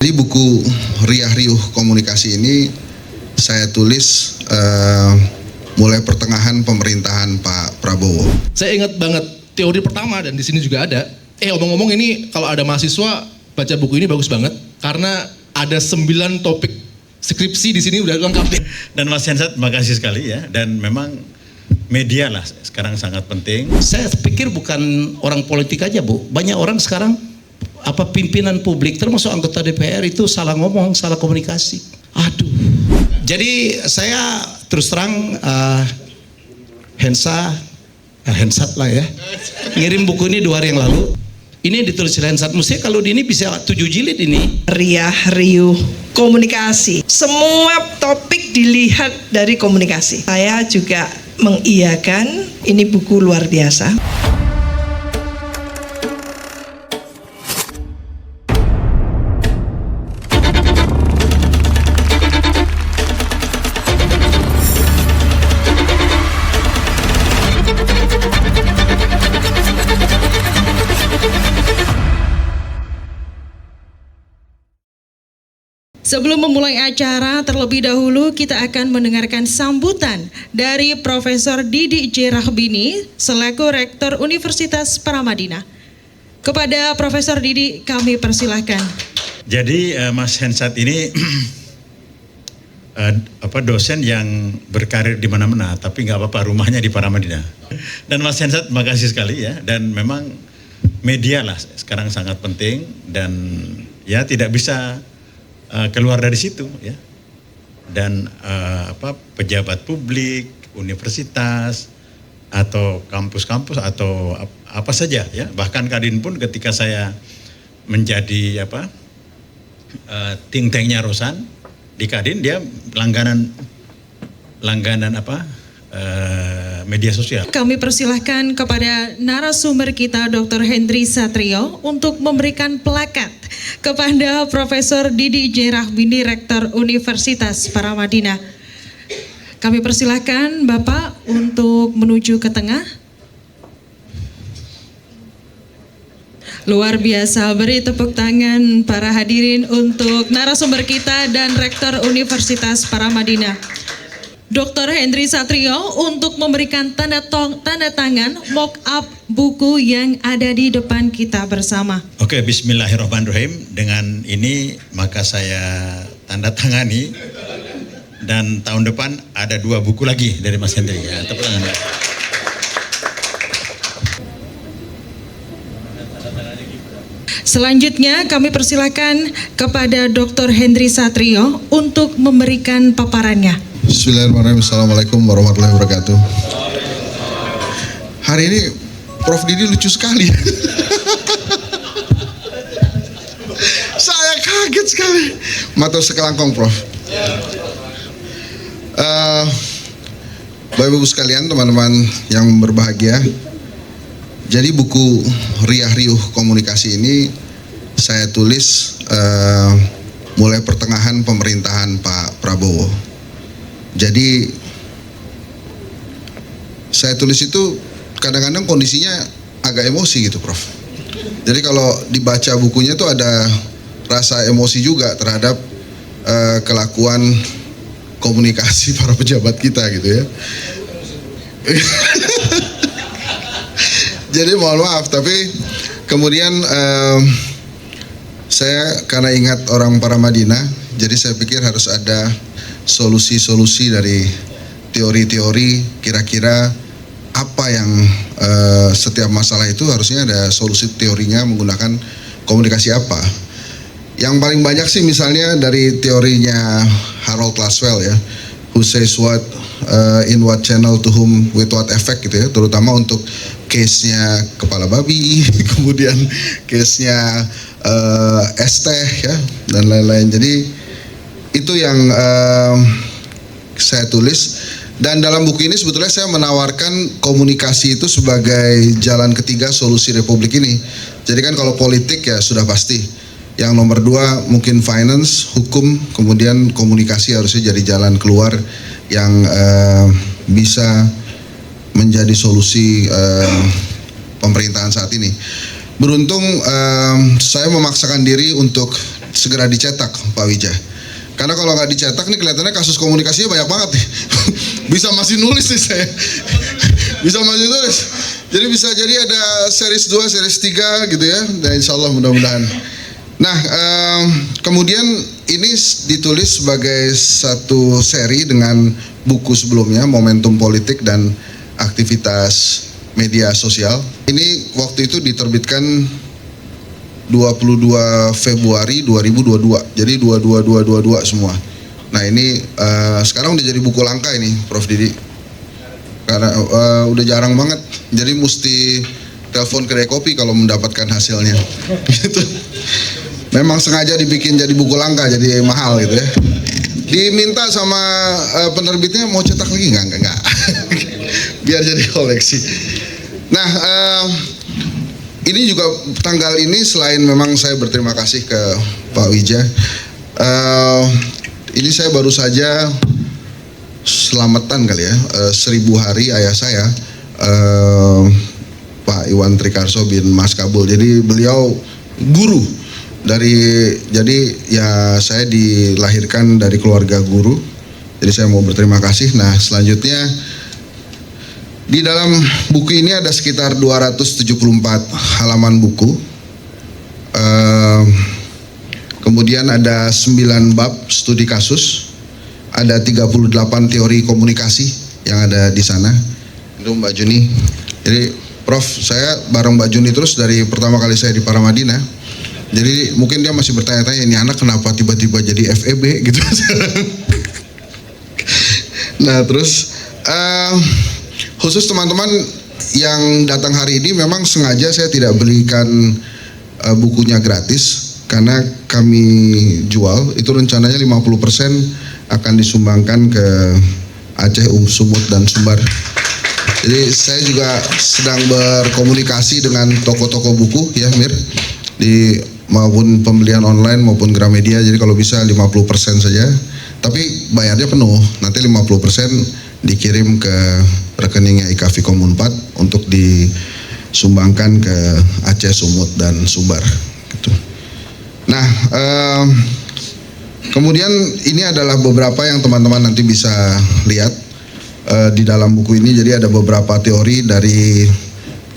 Jadi buku Riah Riuh Komunikasi ini saya tulis mulai pertengahan pemerintahan Pak Prabowo. Saya ingat banget teori pertama dan di sini juga ada. Omong-omong ini kalau ada mahasiswa baca buku ini bagus banget karena ada 9 topik skripsi di sini udah lengkap. Dan Mas Hensat, terima kasih sekali ya. Dan memang media lah sekarang sangat penting. Saya pikir bukan orang politik aja, Bu. Banyak orang sekarang pimpinan publik termasuk anggota DPR itu salah ngomong, salah komunikasi. Aduh. Jadi saya terus terang Hensat lah ya. Ngirim buku ini 2 hari yang lalu. Ini ditulis Hensat. Mestinya kalau ini bisa 7 jilid ini. Riah Riuh Komunikasi. Semua topik dilihat dari komunikasi. Saya juga mengiyakan, ini buku luar biasa. Sebelum memulai acara, terlebih dahulu kita akan mendengarkan sambutan dari Profesor Didi J. Rahbini selaku Rektor Universitas Paramadina. Kepada Profesor Didi kami persilahkan. Jadi Mas Hensat ini dosen yang berkarir di mana-mana, tapi nggak apa-apa, rumahnya di Paramadina. Dan Mas Hensat, terima kasih sekali ya. Dan memang media lah sekarang sangat penting dan ya tidak bisa keluar dari situ ya. Dan pejabat publik, universitas atau kampus-kampus atau apa saja ya. Bahkan Kadin pun ketika saya menjadi think tanknya Rosan di Kadin, dia langganan media sosial. Kami persilahkan kepada narasumber kita Dr. Hendry Satrio untuk memberikan plakat kepada Profesor Didi J. Rahbini, Rektor Universitas Paramadina. Kami persilahkan Bapak untuk menuju ke tengah. Luar biasa, beri tepuk tangan para hadirin untuk narasumber kita dan Rektor Universitas Paramadina. Dr. Hendry Satrio untuk memberikan tanda tangan mock-up buku yang ada di depan kita bersama. Oke, bismillahirrahmanirrahim. Dengan ini maka saya tanda tangani dan tahun depan ada 2 buku lagi dari Mas Hendry ya. Tepuk tangan ya. Selanjutnya kami persilakan kepada Dr. Hendry Satrio untuk memberikan paparannya. Bismillahirrahmanirrahim. Assalamualaikum warahmatullahi wabarakatuh. Hari ini Prof Didi lucu sekali. Saya kaget sekali. Matur sekelangkong Prof. Bapak Ibu sekalian, teman-teman yang berbahagia. Jadi buku Riah Riuh Komunikasi ini saya tulis mulai pertengahan pemerintahan Pak Prabowo. Jadi saya tulis itu kadang-kadang kondisinya agak emosi gitu Prof. Jadi kalau dibaca bukunya tuh ada rasa emosi juga terhadap kelakuan komunikasi para pejabat kita gitu ya. Jadi mohon maaf, tapi kemudian saya karena ingat orang Paramadina, jadi saya pikir harus ada solusi-solusi dari teori-teori kira-kira apa yang setiap masalah itu harusnya ada solusi teorinya menggunakan komunikasi apa. Yang paling banyak sih misalnya dari teorinya Harold Laswell ya, who says what in what channel to whom with what effect gitu ya, terutama untuk case-nya kepala babi, kemudian case-nya es teh ya dan lain-lain. Jadi itu yang saya tulis, dan dalam buku ini sebetulnya saya menawarkan komunikasi itu sebagai jalan ketiga solusi republik ini. Jadi kan kalau politik ya sudah pasti, yang nomor 2 mungkin finance, hukum, kemudian komunikasi harusnya jadi jalan keluar yang bisa menjadi solusi pemerintahan saat ini. Beruntung saya memaksakan diri untuk segera dicetak, Pak Wija. Karena kalau nggak dicetak nih kelihatannya kasus komunikasinya banyak banget nih. Bisa masih nulis nih saya. Bisa masih nulis. Jadi bisa jadi ada series 2, series 3 gitu ya. Dan insya Allah mudah-mudahan. Nah, kemudian ini ditulis sebagai satu seri dengan buku sebelumnya, Momentum Politik dan Aktivitas Media Sosial. Ini waktu itu diterbitkan 22 Februari 2022. Jadi 22 semua. Nah, ini sekarang udah jadi buku langka ini, Prof Didi. Karena udah jarang banget. Jadi mesti telepon kedai kopi kalau mendapatkan hasilnya. Gitu. Memang sengaja dibikin jadi buku langka, jadi mahal gitu ya. Diminta sama penerbitnya mau cetak lagi enggak. Biar jadi koleksi. Nah, ini juga tanggal ini selain memang saya berterima kasih ke Pak Wija, ini saya baru saja selamatan kali ya, 1000 hari ayah saya, Pak Iwan Trikarso bin Mas Kabul. Jadi beliau guru jadi ya saya dilahirkan dari keluarga guru. Jadi saya mau berterima kasih. Nah, selanjutnya di dalam buku ini ada sekitar 274 halaman buku. Kemudian ada 9 bab studi kasus. Ada 38 teori komunikasi yang ada di sana. Itu Mbak Juni. Jadi Prof, saya bareng Mbak Juni terus dari pertama kali saya di Paramadina. Jadi mungkin dia masih bertanya-tanya, ini anak kenapa tiba-tiba jadi FEB gitu. Nah terus khusus teman-teman yang datang hari ini memang sengaja saya tidak belikan bukunya gratis karena kami jual, itu rencananya 50% akan disumbangkan ke Aceh, Sumut dan Sumbar. Jadi saya juga sedang berkomunikasi dengan toko-toko buku ya Mir, di maupun pembelian online maupun Gramedia. Jadi kalau bisa 50% saja, tapi bayarnya penuh. Nanti 50% dikirim ke rekeningnya IKAVI Komunpad untuk disumbangkan ke Aceh, Sumut dan Sumbar. Gitu. Nah, kemudian ini adalah beberapa yang teman-teman nanti bisa lihat di dalam buku ini. Jadi ada beberapa teori, dari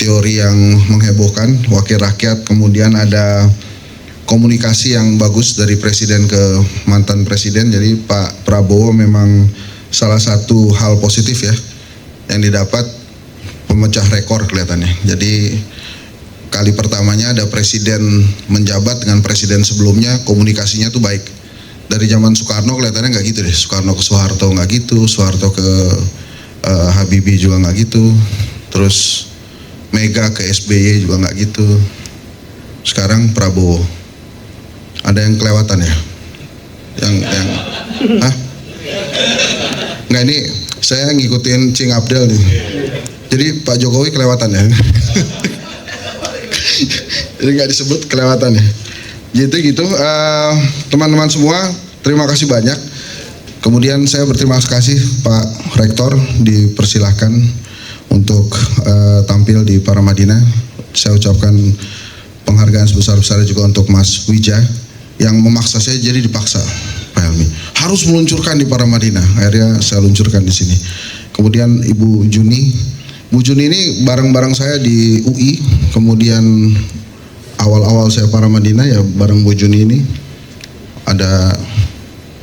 teori yang menghebohkan wakil rakyat, kemudian ada komunikasi yang bagus dari presiden ke mantan presiden. Jadi Pak Prabowo memang salah satu hal positif ya yang didapat, pemecah rekor kelihatannya. Jadi kali pertamanya ada presiden menjabat dengan presiden sebelumnya komunikasinya tuh baik. Dari zaman Soekarno kelihatannya nggak gitu deh. Soekarno ke Soeharto nggak gitu, Soeharto ke Habibie juga nggak gitu, terus Mega ke SBY juga nggak gitu. Sekarang Prabowo. Ada yang kelewatan ya? Hah? Nggak, ini saya ngikutin Cing Abdel nih. Jadi Pak Jokowi kelewatan ya? Jadi nggak disebut kelewatan ya? Gitu. Teman-teman semua, terima kasih banyak. Kemudian saya berterima kasih Pak Rektor, dipersilahkan untuk tampil di Paramadina. Saya ucapkan penghargaan sebesar-besarnya juga untuk Mas Wija yang memaksa saya, jadi dipaksa Pak Helmi harus meluncurkan di Paramadina. Akhirnya saya luncurkan di sini. Kemudian Ibu Juni ini bareng-bareng saya di UI. Kemudian awal-awal saya Paramadina ya bareng Bu Juni ini. Ada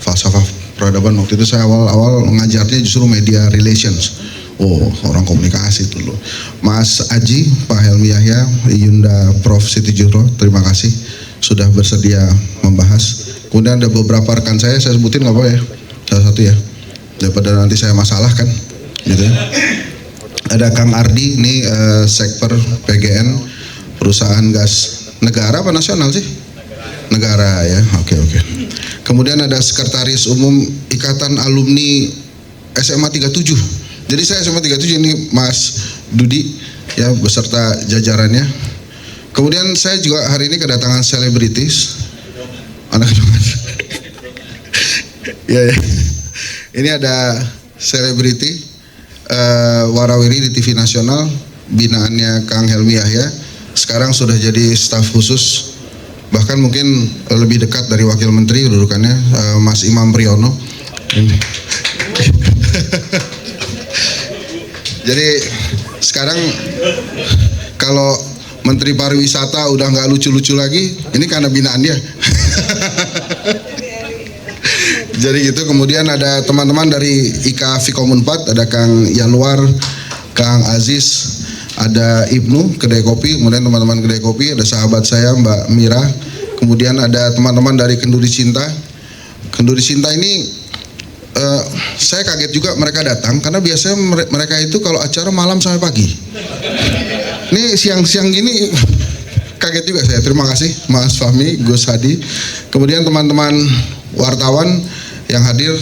falsafah peradaban, waktu itu saya awal-awal ngajarnya justru media relations. Oh, orang komunikasi itu loh. Mas Aji, Pak Helmi Yahya, Yunda Prof Siti Juro, terima kasih sudah bersedia membahas. Kemudian ada beberapa rekan saya sebutin nggak apa ya, salah satu ya, daripada nanti saya masalah kan, gitu ya. Ada Kang Ardi, ini Sekper PGN, perusahaan gas negara apa nasional sih? Negara ya, oke. Kemudian ada Sekretaris Umum Ikatan Alumni SMA 37. Jadi saya SMA 37, ini Mas Dudi ya beserta jajarannya. Kemudian saya juga hari ini kedatangan selebritis. Anak ya. Ini ada selebriti warawiri di TV nasional binaannya Kang Helmi Yahya. Sekarang sudah jadi staf khusus, bahkan bahkan mungkin lebih dekat dari wakil menteri kedudukannya, Mas Imam Priyono. Jadi sekarang kalau Menteri Pariwisata udah nggak lucu-lucu lagi, ini karena binaan dia. Jadi gitu. Kemudian ada teman-teman dari IKA Vkom 4, ada Kang Yanwar, Kang Aziz, ada Ibnu Kedai Kopi, kemudian teman-teman Kedai Kopi, ada sahabat saya Mbak Mira, kemudian ada teman-teman dari Kenduri Cinta. Kenduri Cinta ini saya kaget juga mereka datang, karena biasanya mereka itu kalau acara malam sampai pagi. Ini siang-siang gini kaget juga saya. Terima kasih Mas Fahmi, Gus Hadi, kemudian teman-teman wartawan yang hadir,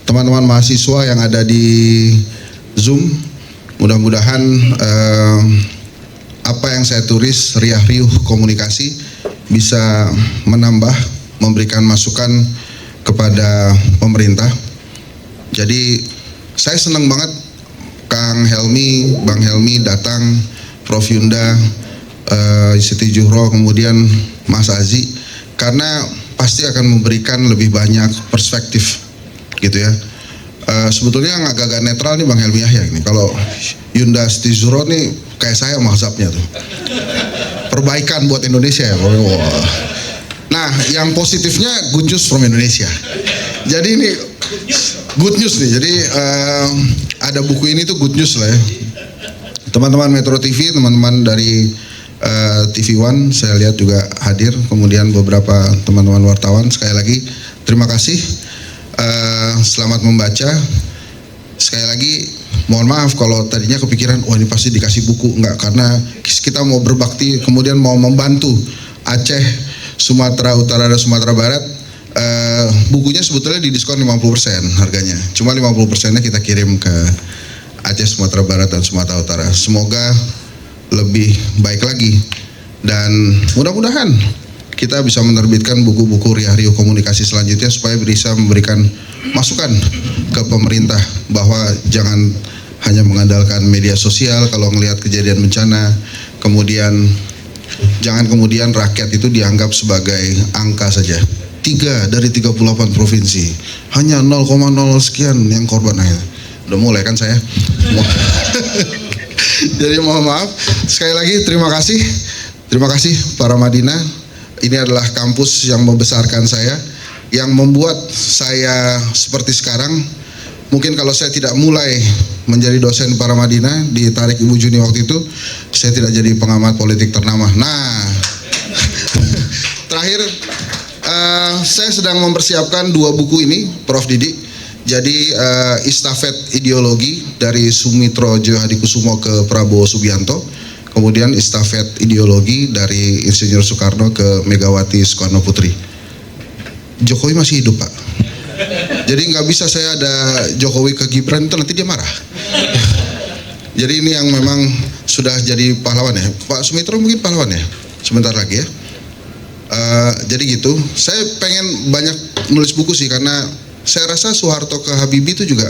teman-teman mahasiswa yang ada di Zoom. Mudah-mudahan apa yang saya tulis, riah riuh komunikasi, bisa menambah, memberikan masukan kepada pemerintah. Jadi saya senang banget Kang Helmi, Bang Helmi datang, Prof Yunda, Siti Juhro, kemudian Mas Azi, karena pasti akan memberikan lebih banyak perspektif gitu ya. Sebetulnya yang agak-agak netral nih Bang Helmi Yahya ini. Kalau Yunda Siti Juhro nih kayak saya mazhabnya tuh. Perbaikan buat Indonesia ya. Wah. Nah, yang positifnya good news from Indonesia. Jadi ini good news nih. Jadi ada buku ini tuh good news lah ya. Teman-teman Metro TV, teman-teman dari TV One, saya lihat juga hadir. Kemudian beberapa teman-teman wartawan, sekali lagi terima kasih. Selamat membaca. Sekali lagi mohon maaf kalau tadinya kepikiran, wah ini pasti dikasih buku. Enggak, karena kita mau berbakti, kemudian mau membantu Aceh, Sumatera Utara dan Sumatera Barat. Bukunya sebetulnya didiskon 50% harganya. Cuma 50%-nya kita kirim ke Aceh, Sumatera Barat dan Sumatera Utara. Semoga lebih baik lagi, dan mudah-mudahan kita bisa menerbitkan buku-buku riah riuh komunikasi selanjutnya supaya bisa memberikan masukan ke pemerintah bahwa jangan hanya mengandalkan media sosial kalau melihat kejadian bencana, kemudian jangan kemudian rakyat itu dianggap sebagai angka saja. 3 dari 38 provinsi, hanya 0,0 sekian yang korban. Udah mulai kan saya. Jadi mohon maaf. Sekali lagi terima kasih. Terima kasih para Madinah. Ini adalah kampus yang membesarkan saya, yang membuat saya seperti sekarang. Mungkin kalau saya tidak mulai menjadi dosen para Madinah, ditarik Ibu Juni waktu itu, saya tidak jadi pengamat politik ternama. Nah, terakhir saya sedang mempersiapkan 2 buku ini, Prof Didi. Jadi Estafet Ideologi dari Sumitro Johadikusumo ke Prabowo Subianto, kemudian Estafet Ideologi dari Insinyur Soekarno ke Megawati Soekarno Putri. Jokowi masih hidup, Pak. Jadi nggak bisa saya ada Jokowi ke Gibran, itu nanti dia marah. Jadi ini yang memang sudah jadi pahlawan ya. Pak Sumitro mungkin pahlawan ya, sebentar lagi ya. Jadi gitu, saya pengen banyak nulis buku sih, karena saya rasa Soeharto ke Habibie itu juga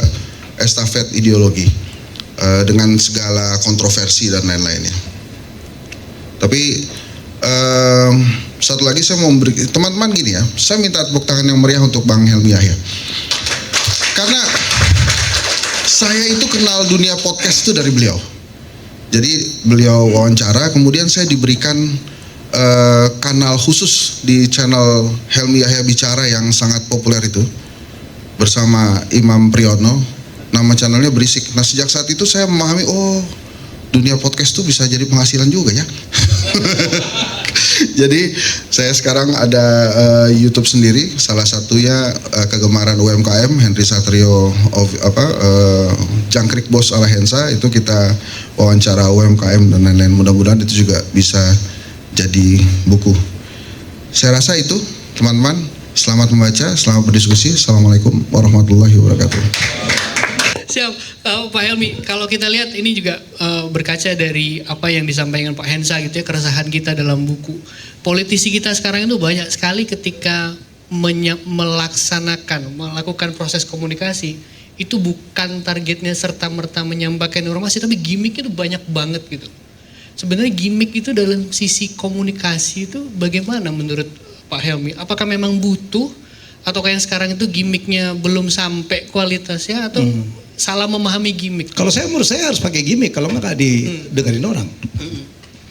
estafet ideologi, dengan segala kontroversi dan lain-lainnya. Tapi satu lagi saya mau memberi, teman-teman gini ya, saya minta tepuk tangan yang meriah untuk Bang Helmi Yahya. Karena saya itu kenal dunia podcast itu dari beliau. Jadi beliau wawancara, kemudian saya diberikan kanal khusus di channel Helmi Yahya Bicara yang sangat populer itu, bersama Imam Priyono. Nama channelnya Berisik. Nah sejak saat itu saya memahami, oh dunia podcast itu bisa jadi penghasilan juga ya. Jadi saya sekarang ada YouTube sendiri, salah satunya kegemaran UMKM Henry Satrio Jangkrik Bos ala Hensa, itu kita wawancara UMKM dan lain-lain. Mudah-mudahan itu juga bisa jadi buku. Saya rasa itu teman-teman, selamat membaca, selamat berdiskusi. Assalamualaikum warahmatullahi wabarakatuh. Siap, Pak Helmi. Kalau kita lihat ini juga berkaca dari apa yang disampaikan Pak Hensa gitu ya, keresahan kita dalam buku. Politisi kita sekarang itu banyak sekali ketika melakukan proses komunikasi, itu bukan targetnya serta-merta menyampaikan informasi, tapi gimmicknya itu banyak banget gitu. sebenarnya gimmick itu dalam sisi komunikasi itu bagaimana menurut Pak Helmi? Apakah memang butuh atau kayak sekarang itu gimmicknya belum sampai kualitasnya atau salah memahami gimmick? Kalau menurut saya harus pakai gimmick, kalau nggak didengarin orang.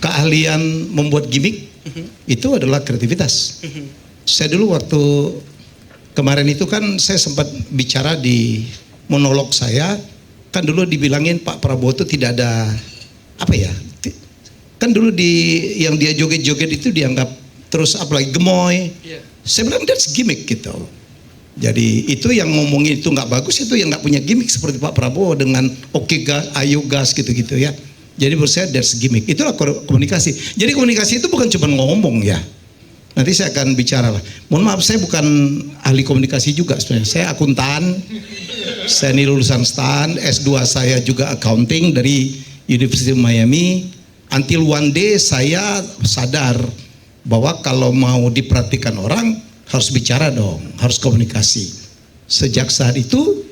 Keahlian membuat gimmick itu adalah kreativitas. Saya dulu waktu kemarin itu kan saya sempat bicara di monolog saya, kan dulu dibilangin Pak Prabowo itu tidak ada apa ya? Kan dulu yang dia joget-joget itu dianggap terus apalagi gemoy. Saya bilang that's gimmick gitu. Jadi itu yang ngomongin itu nggak bagus, itu yang nggak punya gimmick seperti Pak Prabowo dengan oke gas, ayo gas gitu-gitu ya. Jadi menurut saya that's gimmick. Itulah komunikasi. Jadi komunikasi itu bukan cuma ngomong ya. Nanti saya akan bicara lah. Mohon maaf, saya bukan ahli komunikasi juga sebenarnya. Saya akuntan. Saya ini lulusan STAN. S2 saya juga accounting dari University of Miami. Until one day saya sadar bahwa kalau mau diperhatikan orang harus bicara dong, harus komunikasi. Sejak saat itu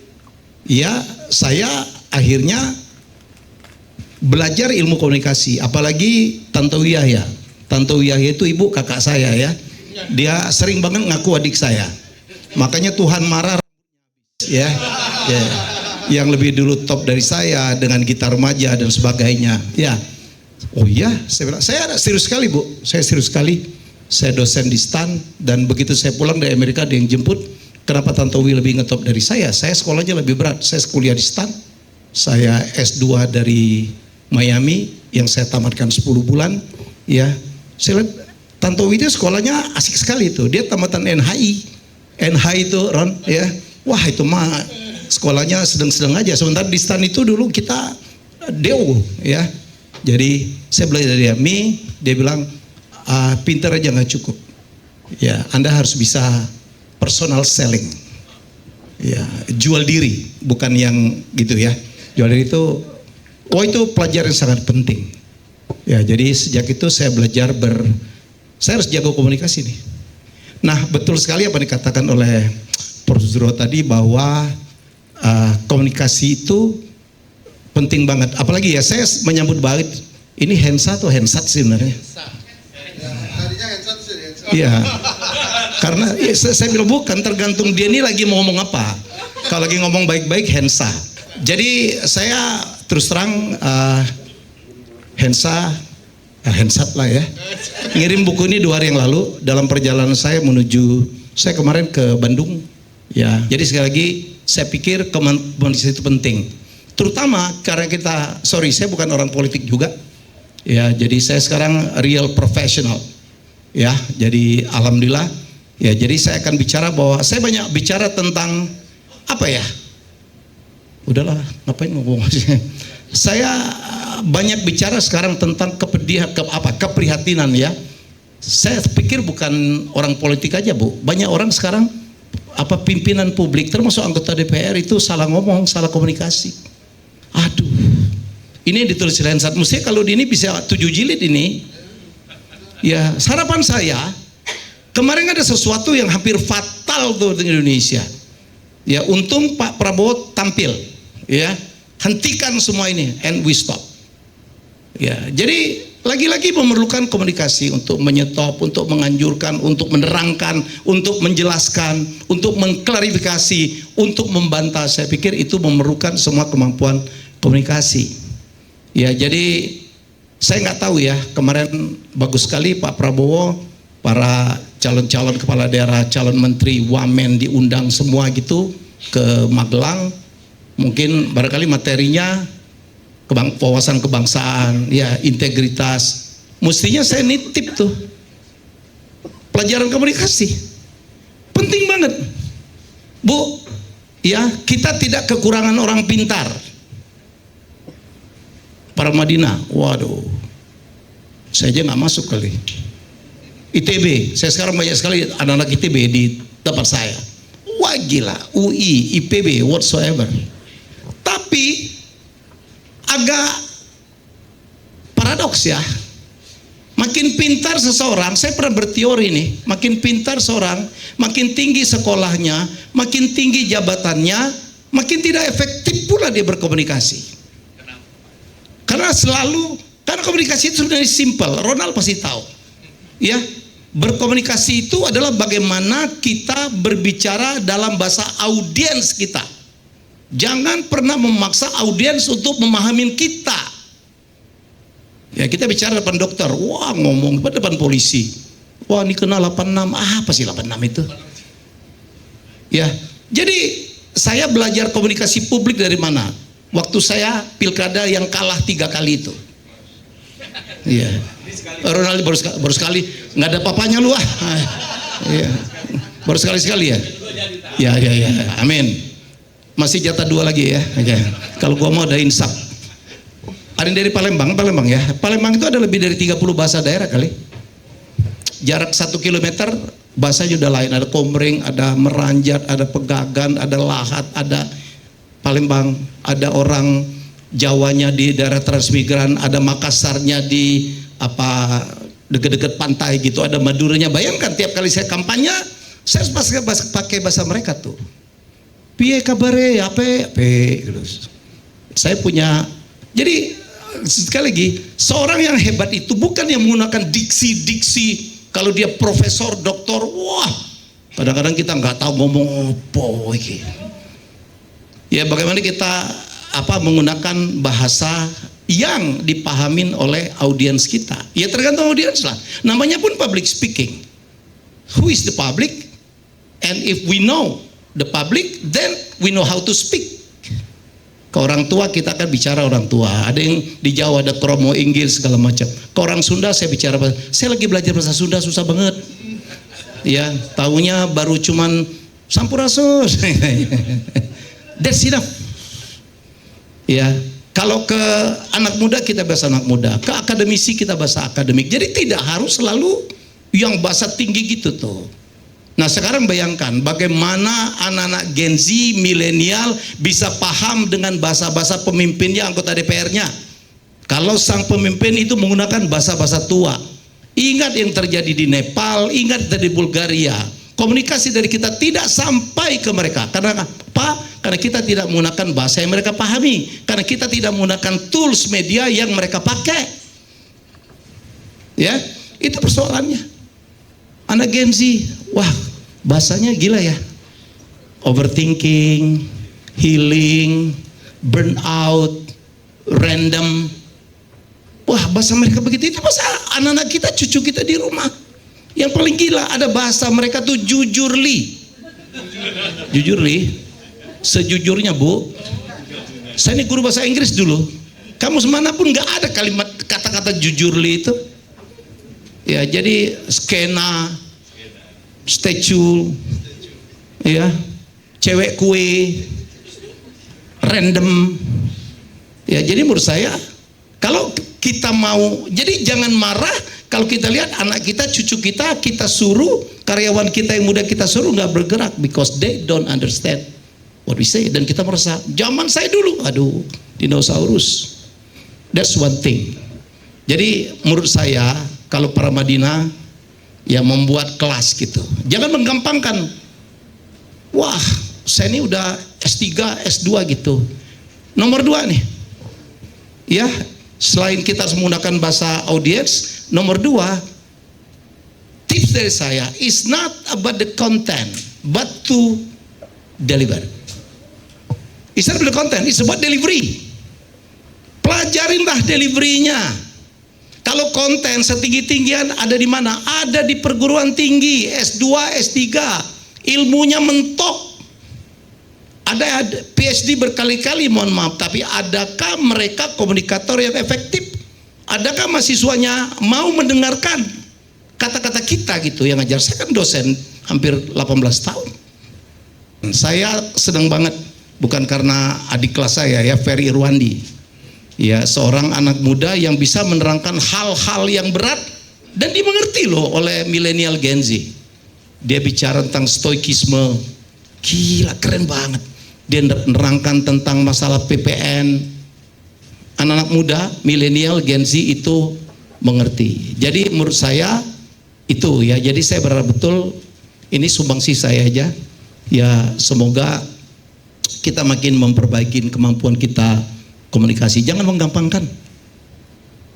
ya saya akhirnya belajar ilmu komunikasi, apalagi Tante Wiyah. Tante Wiyah itu ibu kakak saya ya. Dia sering banget ngaku adik saya. Makanya Tuhan marah ya. Yang lebih dulu top dari saya dengan gitar remaja dan sebagainya. Ya. Oh iya, saya bilang, saya serius sekali Bu, saya serius sekali. Saya dosen di STAN dan begitu saya pulang dari Amerika ada yang jemput. Kenapa Tante Wi lebih ngetop dari saya? Saya sekolahnya lebih berat. Saya kuliah di STAN. Saya S2 dari Miami yang saya tamatkan 10 bulan. Ya, saya lihat Tante Wi itu sekolahnya asik sekali itu. Dia tamatan NHI. NHI itu Ron ya. Wah itu mah sekolahnya sedang-sedang aja. Sementara di STAN itu dulu kita DO ya. Jadi saya belajar dari dia bilang pintar aja nggak cukup. Ya, Anda harus bisa personal selling. Ya, jual diri, bukan yang gitu ya. Jual diri itu, itu pelajaran yang sangat penting. Ya, jadi sejak itu saya belajar saya harus jaga komunikasi nih. Nah, betul sekali apa dikatakan oleh Prof. Zuro tadi bahwa komunikasi itu penting banget. Apalagi ya, saya menyambut baik. Ini Hensa atau Hensat sebenarnya? Tadinya Hensat sih. Iya. Karena ya, saya bilang bukan, tergantung dia ini lagi mau ngomong apa. Kalau lagi ngomong baik-baik Hensa. Jadi saya terus terang Hensat lah ya. Ngirim buku ini 2 hari yang lalu dalam perjalanan saya saya kemarin ke Bandung. Ya. Jadi sekali lagi saya pikir komunikasi itu penting. Terutama karena saya bukan orang politik juga. Ya, jadi saya sekarang real professional. Ya, jadi alhamdulillah. Ya, jadi saya akan bicara bahwa saya banyak bicara tentang apa ya? Udahlah, ngapain ngomong? Saya banyak bicara sekarang tentang keprihatinan ya. Saya pikir bukan orang politik aja, Bu. Banyak orang sekarang pimpinan publik termasuk anggota DPR itu salah ngomong, salah komunikasi. Aduh, ini ditulis Hensat. Mesti kalau ini bisa 7 jilid ini. Ya, harapan saya kemarin ada sesuatu yang hampir fatal tuh di Indonesia. Ya, untung Pak Prabowo tampil. Ya, hentikan semua ini and we stop. Ya, jadi lagi-lagi memerlukan komunikasi untuk menyetop, untuk menganjurkan, untuk menerangkan, untuk menjelaskan, untuk mengklarifikasi, untuk membantah. Saya pikir itu memerlukan semua kemampuan komunikasi. Ya, jadi saya nggak tahu ya, kemarin bagus sekali Pak Prabowo, para calon-calon kepala daerah, calon menteri, wamen diundang semua gitu ke Magelang. Mungkin barangkali materinya wawasan kebangsaan, ya integritas. Mestinya saya nitip tuh pelajaran komunikasi, penting banget, Bu. Ya, kita tidak kekurangan orang pintar. Para Madinah, waduh, saya aja nggak masuk kali. ITB, saya sekarang banyak sekali anak-anak ITB di tempat saya. Wah gila, UI, IPB, whatsoever. Tapi agak paradoks ya. Makin pintar seseorang, saya pernah berteori nih, makin pintar seorang, makin tinggi sekolahnya, makin tinggi jabatannya, makin tidak efektif pula dia berkomunikasi. Karena selalu Karena komunikasi itu sebenarnya simple. Ronald pasti tahu. Ya, berkomunikasi itu adalah bagaimana kita berbicara dalam bahasa audiens kita. Jangan pernah memaksa audiens untuk memahami kita. Ya, kita bicara depan dokter, wah ngomong depan polisi. Wah, ini kena 86. Apa sih 86 itu? Ya, jadi saya belajar komunikasi publik dari mana? Waktu saya pilkada yang kalah 3 kali itu. Iya. Ronald baru sekali, nggak ada papanya lu ah. Iya. Baru sekali ya. Ya, amin. Masih jatah 2 lagi ya. Oke. Kalau gua mau ada insaf. Ada yang dari Palembang ya. Palembang itu ada lebih dari 30 bahasa daerah kali. Jarak 1 kilometer bahasanya udah lain. Ada Komering, ada Meranjat, ada Pegagan, ada Lahat, ada Palembang, ada orang Jawanya di daerah Transmigran, ada Makassarnya di dekat-dekat pantai gitu, ada Maduranya. Bayangkan tiap kali saya kampanye, saya pakai bahasa mereka tuh. Piye kabare, apa gitu. Saya punya, jadi sekali lagi, seorang yang hebat itu bukan yang menggunakan diksi-diksi. Kalau dia profesor, doktor, wah, kadang-kadang kita nggak tahu ngomong apa iki. Ya, bagaimana kita menggunakan bahasa yang dipahamin oleh audiens kita. Ya tergantung audiens lah. Namanya pun public speaking. Who is the public? And if we know the public, then we know how to speak. Ke orang tua kita akan bicara orang tua. Ada yang di Jawa ada kromo, inggil segala macam. Ke orang Sunda saya bicara saya lagi belajar bahasa Sunda susah banget. Ya, tahunya baru cuman sampurasus. That's enough. Ya, kalau ke anak muda kita bahasa anak muda, ke akademisi kita bahasa akademik. Jadi tidak harus selalu yang bahasa tinggi gitu tuh. Nah, sekarang bayangkan bagaimana anak-anak Gen Z, milenial bisa paham dengan bahasa-bahasa pemimpinnya, anggota DPR-nya. Kalau sang pemimpin itu menggunakan bahasa-bahasa tua. Ingat yang terjadi di Nepal, ingat dari Bulgaria. Komunikasi dari kita tidak sampai ke mereka. Karena apa? Karena kita tidak menggunakan bahasa yang mereka pahami. Karena kita tidak menggunakan tools media yang mereka pakai. Ya, itu persoalannya. Anak Gen Z, wah, bahasanya gila ya. Overthinking, healing, burnout, random. Wah, bahasa mereka begitu. Itu bahasa anak-anak kita, cucu kita di rumah. Yang paling gila ada bahasa mereka tuh jujurli. Jujurli. Sejujurnya Bu, saya ini guru bahasa Inggris dulu. Kamus manapun nggak ada kalimat kata-kata jujurli itu. Ya, jadi skena, statue, ya, cewek kue, random. Ya, jadi menurut saya kalau kita mau, jadi jangan marah kalau kita lihat anak kita, cucu kita, kita suruh karyawan kita yang muda kita suruh nggak bergerak because they don't understand what we say. Dan kita merasa zaman saya dulu, aduh, dinosaurus. That's one thing. Jadi menurut saya kalau para Madinah ya membuat kelas gitu, jangan menggampangkan. Wah, saya ini udah S3, S2 gitu. Nomor 2 nih, ya, selain kita menggunakan bahasa audiens, nomor 2, tips dari saya is not about the content but to deliver. It's not about the content, it's about delivery. Pelajarinlah deliverynya. Kalau konten setinggi-tinggian ada di mana? Ada di perguruan tinggi, S2, S3, ilmunya mentok. Ada PhD berkali-kali, mohon maaf, tapi adakah mereka komunikator yang efektif? Adakah mahasiswanya mau mendengarkan kata-kata kita gitu yang ngajar? Saya kan dosen hampir 18 tahun. Saya senang banget, bukan karena adik kelas saya ya, Ferry Irwandi. Ya, seorang anak muda yang bisa menerangkan hal-hal yang berat dan dimengerti loh oleh milenial Gen Z. Dia bicara tentang stoikisme, gila keren banget. Dia menerangkan tentang masalah PPN. Anak-anak muda, milenial Gen Z itu mengerti. Jadi menurut saya itu ya. Jadi saya berharap betul ini sumbangsi saya aja. Ya, semoga kita makin memperbaiki kemampuan kita komunikasi. Jangan menggampangkan.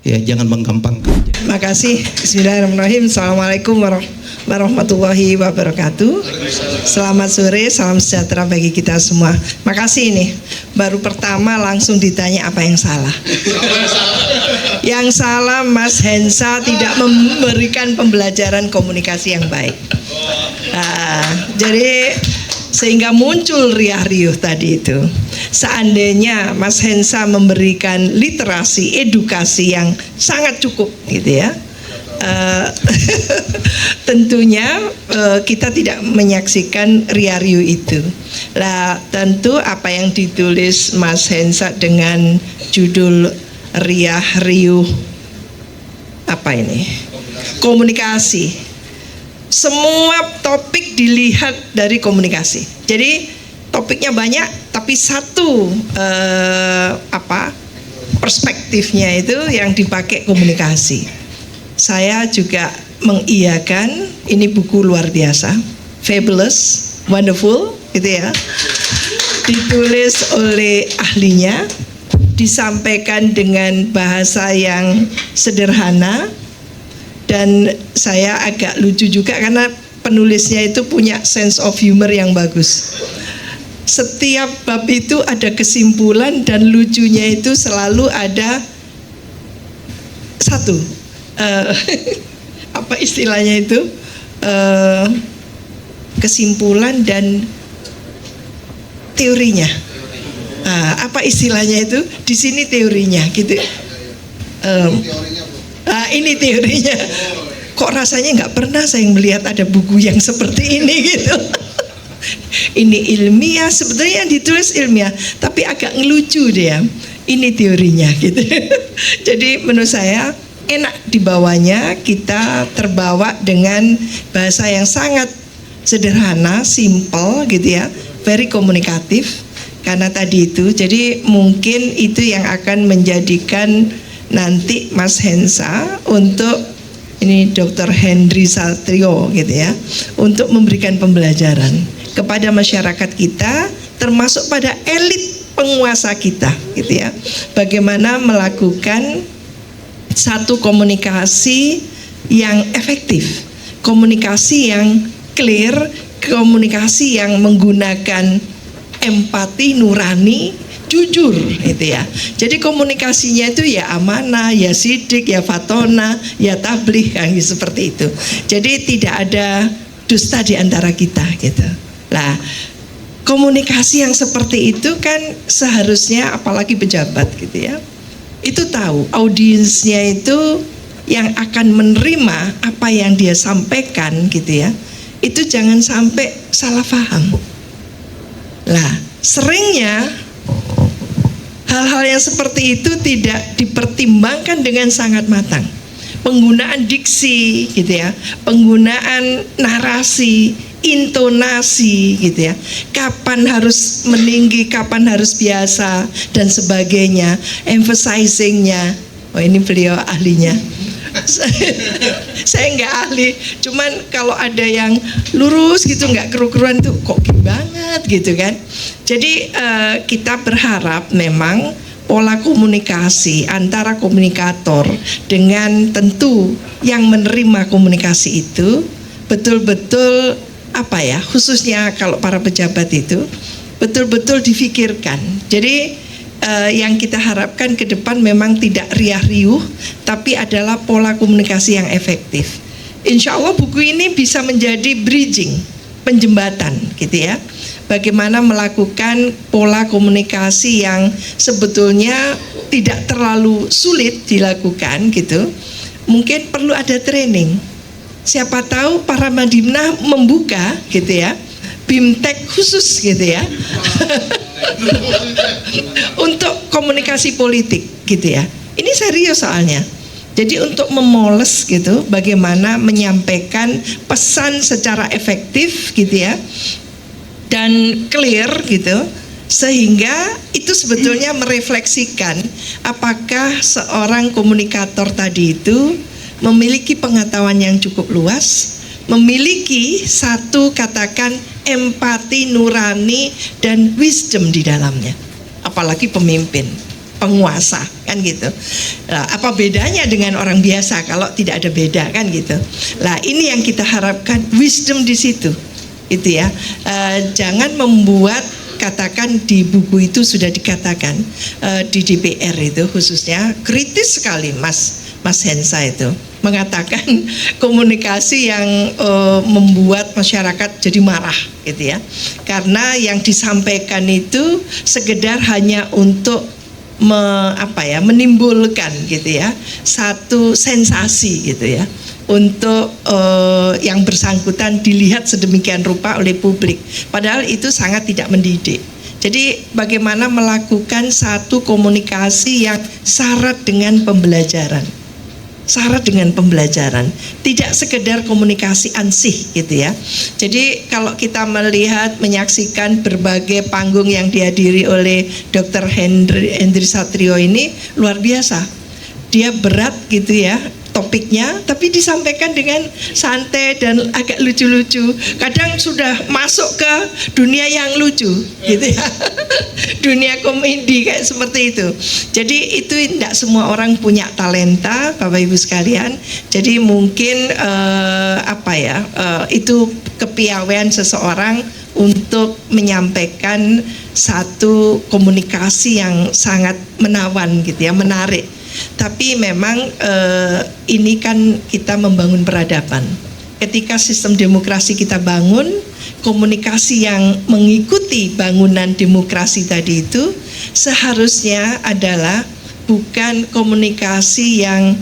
Ya, jangan menggampangkan. Makasih. Bismillahirrahmanirrahim. Assalamualaikum warahmatullahi wabarakatuh. Selamat sore, salam sejahtera bagi kita semua. Makasih nih. Baru pertama langsung ditanya apa yang salah. Yang salah Mas Hensa tidak memberikan pembelajaran komunikasi yang baik. Jadi sehingga muncul riah-riuh tadi itu. Seandainya Mas Hensa memberikan literasi, edukasi yang sangat cukup gitu ya, tentunya kita tidak menyaksikan riah-riuh itu. Lah tentu apa yang ditulis Mas Hensa dengan judul riah-riuh apa ini? Komunikasi. Semua topik dilihat dari komunikasi. Jadi topiknya banyak, tapi satu perspektifnya itu yang dipakai komunikasi. Saya juga mengiyakan, ini buku luar biasa, fabulous, wonderful, gitu ya. Ditulis oleh ahlinya, disampaikan dengan bahasa yang sederhana. Dan saya agak lucu juga karena penulisnya itu punya sense of humor yang bagus. Setiap bab itu ada kesimpulan dan lucunya itu selalu ada satu. Apa istilahnya itu? Kesimpulan dan teorinya. Apa istilahnya itu? Di sini teorinya gitu. Ini teorinya. Kok rasanya nggak pernah saya melihat ada buku yang seperti ini gitu. Ini ilmiah, sebetulnya yang ditulis ilmiah, tapi agak ngelucu dia. Ini teorinya gitu. Jadi menurut saya enak dibawanya, kita terbawa dengan bahasa yang sangat sederhana, simple gitu ya, very komunikatif. Karena tadi itu, jadi mungkin itu yang akan menjadikan nanti Mas Hensa untuk ini Dr. Hendry Satrio gitu ya, untuk memberikan pembelajaran kepada masyarakat kita, termasuk pada elit penguasa kita gitu ya, bagaimana melakukan satu komunikasi yang efektif, komunikasi yang clear, komunikasi yang menggunakan empati, nurani, jujur gitu ya. Jadi komunikasinya itu ya amanah, ya sidik, ya fatona, ya tabligh kan seperti itu. Jadi tidak ada dusta di antara kita gitu. Lah, komunikasi yang seperti itu kan seharusnya apalagi pejabat gitu ya. Itu tahu audiensnya itu yang akan menerima apa yang dia sampaikan gitu ya. Itu jangan sampai salah paham. Lah, seringnya hal-hal yang seperti itu tidak dipertimbangkan dengan sangat matang. Penggunaan diksi gitu ya, penggunaan narasi, intonasi gitu ya. Kapan harus meninggi, kapan harus biasa dan sebagainya, emphasizingnya. Oh ini beliau ahlinya. Saya nggak ahli, cuman kalau ada yang lurus gitu nggak keru-keruan tuh kok banget gitu kan. Jadi kita berharap memang pola komunikasi antara komunikator dengan tentu yang menerima komunikasi itu betul-betul apa ya, khususnya kalau para pejabat itu betul-betul difikirkan. Jadi yang kita harapkan ke depan memang tidak riah-riuh, tapi adalah pola komunikasi yang efektif. Insya Allah buku ini bisa menjadi bridging, penjembatan gitu ya. Bagaimana melakukan pola komunikasi yang sebetulnya tidak terlalu sulit dilakukan gitu. Mungkin perlu ada training. Siapa tahu para Madinah membuka gitu ya, BIMTEK khusus gitu ya. Untuk komunikasi politik gitu ya. Ini serius soalnya. Jadi untuk memoles gitu, bagaimana menyampaikan pesan secara efektif gitu ya, dan clear gitu, sehingga itu sebetulnya merefleksikan apakah seorang komunikator tadi itu memiliki pengetahuan yang cukup luas, memiliki satu katakan empati, nurani dan wisdom di dalamnya. Apalagi pemimpin. penguasa kan gitu. Nah, apa bedanya dengan orang biasa kalau tidak ada beda kan gitu. Nah ini yang kita harapkan, wisdom di situ itu ya. Jangan membuat, katakan di buku itu sudah dikatakan di DPR itu khususnya kritis sekali Mas Hensa itu mengatakan komunikasi yang membuat masyarakat jadi marah gitu ya, karena yang disampaikan itu sekedar hanya untuk menimbulkan gitu ya satu sensasi gitu ya, untuk yang bersangkutan dilihat sedemikian rupa oleh publik, padahal itu sangat tidak mendidik. Jadi bagaimana melakukan satu komunikasi yang syarat dengan pembelajaran, tidak sekedar komunikasi ansih gitu ya. Jadi kalau kita melihat, menyaksikan berbagai panggung yang dihadiri oleh Dr. Hendry Satrio ini luar biasa, dia berat gitu ya topiknya, tapi disampaikan dengan santai dan agak lucu-lucu. Kadang sudah masuk ke dunia yang lucu gitu ya, dunia komedi kayak seperti itu. Jadi itu tidak semua orang punya talenta, Bapak Ibu sekalian. Jadi mungkin itu kepiawaian seseorang untuk menyampaikan satu komunikasi yang sangat menawan gitu ya, menarik. Tapi memang ini kan kita membangun peradaban. Ketika sistem demokrasi kita bangun, komunikasi yang mengikuti bangunan demokrasi tadi itu seharusnya adalah bukan komunikasi yang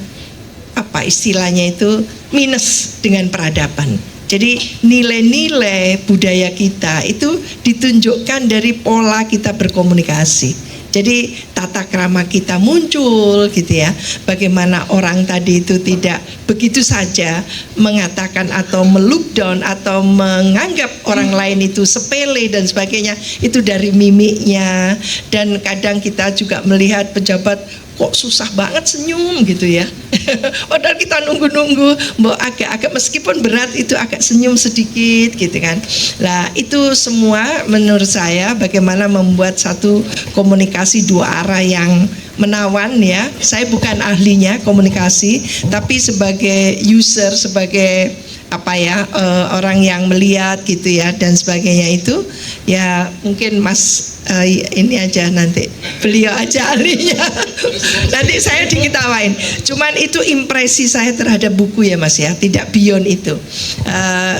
istilahnya itu minus dengan peradaban. Jadi nilai-nilai budaya kita itu ditunjukkan dari pola kita berkomunikasi. Jadi tata krama kita muncul gitu ya. Bagaimana orang tadi itu tidak begitu saja mengatakan atau melook down atau menganggap orang lain itu sepele dan sebagainya. Itu dari mimiknya. Dan kadang kita juga melihat pejabat kok susah banget senyum gitu ya. Padahal kita nunggu-nunggu, agak meskipun berat itu agak senyum sedikit gitu kan. Nah itu semua menurut saya bagaimana membuat satu komunikasi dua arah yang menawan ya. Saya bukan ahlinya komunikasi, tapi sebagai user, sebagai orang yang melihat gitu ya dan sebagainya itu ya mungkin Mas ini aja nanti beliau aja ahlinya. Nanti saya diketawain. Cuman itu impresi saya terhadap buku ya Mas ya, tidak beyond itu.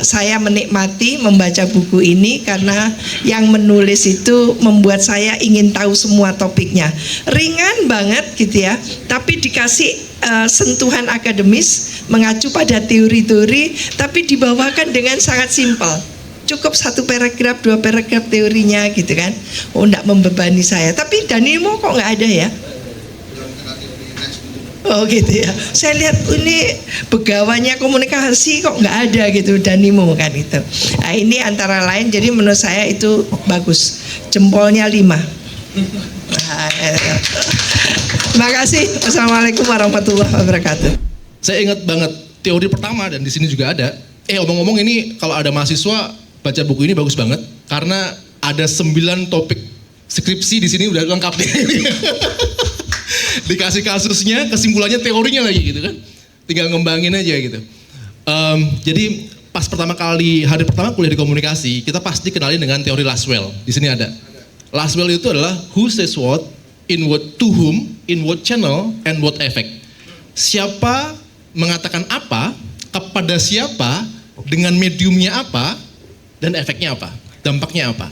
Saya menikmati membaca buku ini karena yang menulis itu membuat saya ingin tahu semua topiknya. Ringan banget gitu ya, tapi dikasih sentuhan akademis, mengacu pada teori-teori, tapi dibawakan dengan sangat simpel. Cukup 1 paragraf, 2 paragraf teorinya gitu kan. Oh, enggak membebani saya. Tapi Danimo kok nggak ada ya? Oh gitu ya. Saya lihat ini pegawainya komunikasi kok nggak ada gitu, Danimo kan itu. Nah ini antara lain, jadi menurut saya itu bagus. Jempolnya 5. Terima kasih. Wassalamualaikum warahmatullahi wabarakatuh. Saya ingat banget teori pertama dan di sini juga ada. Omong-omong ini kalau ada mahasiswa baca buku ini bagus banget karena ada 9 topik skripsi di sini udah lengkap nih. Dikasih kasusnya, kesimpulannya, teorinya lagi gitu kan. Tinggal ngembangin aja gitu. Jadi pas hari pertama kuliah di komunikasi, kita pasti kenalin dengan teori Laswell. Di sini ada. Laswell itu adalah who says what, in what, to whom, in what channel, and what effect. Siapa mengatakan apa, kepada siapa, dengan mediumnya apa, dan efeknya apa, dampaknya apa.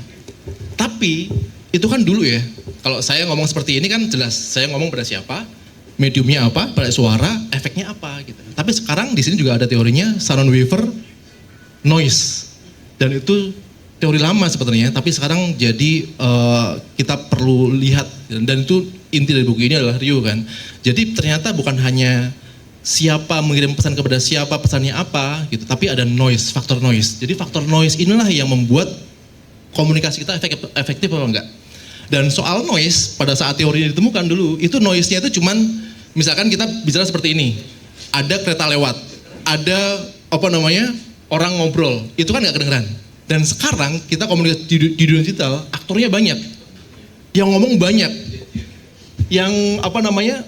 Tapi itu kan dulu ya, kalau saya ngomong seperti ini kan jelas, saya ngomong pada siapa, mediumnya apa, pada suara, efeknya apa gitu. Tapi sekarang di sini juga ada teorinya Shannon Weaver noise, dan itu teori lama sebenarnya, tapi sekarang jadi kita perlu lihat, dan itu inti dari buku ini adalah Rio kan. Jadi ternyata bukan hanya siapa mengirim pesan kepada siapa, pesannya apa gitu, tapi ada noise, faktor noise. Jadi faktor noise inilah yang membuat komunikasi kita efektif atau enggak. Dan soal noise, pada saat teorinya ditemukan dulu, itu noise-nya itu cuman, misalkan kita bicara seperti ini, ada kereta lewat, ada orang ngobrol, itu kan nggak kedengeran. Dan sekarang kita komunikasi di dunia digital, aktornya banyak, yang ngomong banyak, yang apa namanya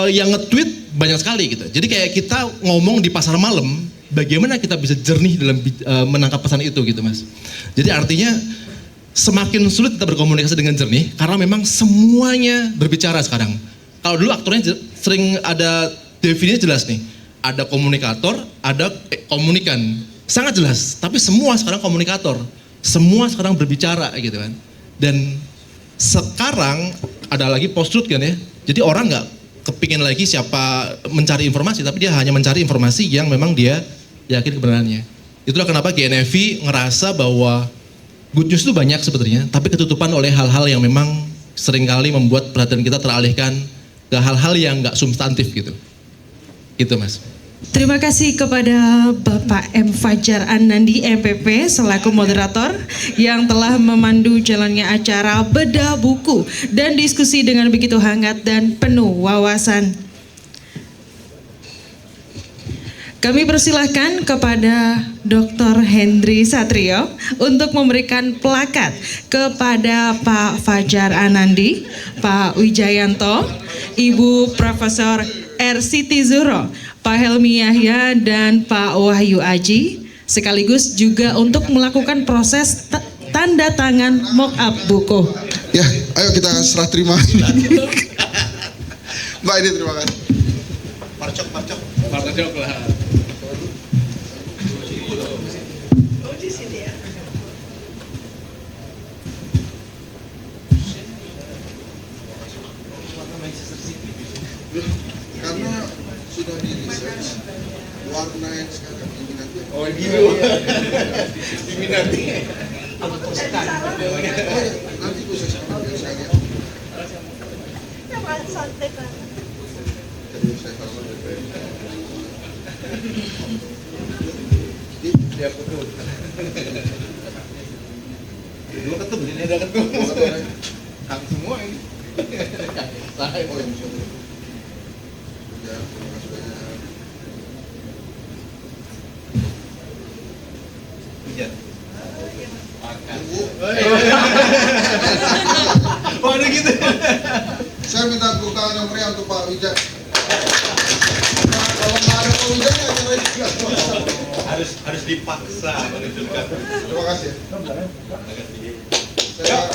yang nge-tweet banyak sekali gitu. Jadi kayak kita ngomong di pasar malam, bagaimana kita bisa jernih dalam menangkap pesan itu gitu Mas. Jadi artinya semakin sulit kita berkomunikasi dengan jernih karena memang semuanya berbicara sekarang. Kalau dulu aktornya sering ada definisinya jelas nih. Ada komunikator, ada komunikan. Sangat jelas, tapi semua sekarang komunikator. Semua sekarang berbicara gitu kan. Dan sekarang ada lagi post-truth kan ya. Jadi orang nggak kepingin lagi siapa mencari informasi, tapi dia hanya mencari informasi yang memang dia yakin kebenarannya. Itulah kenapa GNFV ngerasa bahwa good news itu banyak sebenarnya, tapi ketutupan oleh hal-hal yang memang seringkali membuat perhatian kita teralihkan ke hal-hal yang nggak substantif gitu. Itu Mas. Terima kasih kepada Bapak M. Fajar Anandi MPP selaku moderator yang telah memandu jalannya acara bedah buku dan diskusi dengan begitu hangat dan penuh wawasan. Kami persilahkan kepada Dr. Hendry Satrio untuk memberikan plakat kepada Pak Fajar Anandi, Pak Wijayanto, Ibu Profesor R. Siti Zuhro, Pak Helmi Yahya, dan Pak Wahyu Aji, sekaligus juga untuk melakukan proses tanda tangan mock-up buku. Ya, ayo kita serah terima. Mbak ini terima kasih. Marcok lah. Karena sudah di research warna yang sekarang diminati. Oh gitu. Diminati. Nanti gue saya sampaikan sekalian. Santai kan. Jadi saya kasih Dia betul. Dua ketemu, ini ada ketemu. Kami semua ini. Saya Oh yang bisa. Ya, terima kasih banyak. hujan. Oh ada gitu. Saya minta tepuk tangan yang meriah untuk Pak Wijaya. Nah, kalau nggak ada Pak Wijaya acara ini nggak Harus dipaksa menunjukkan. Terima kasih. Terima kasih. Saya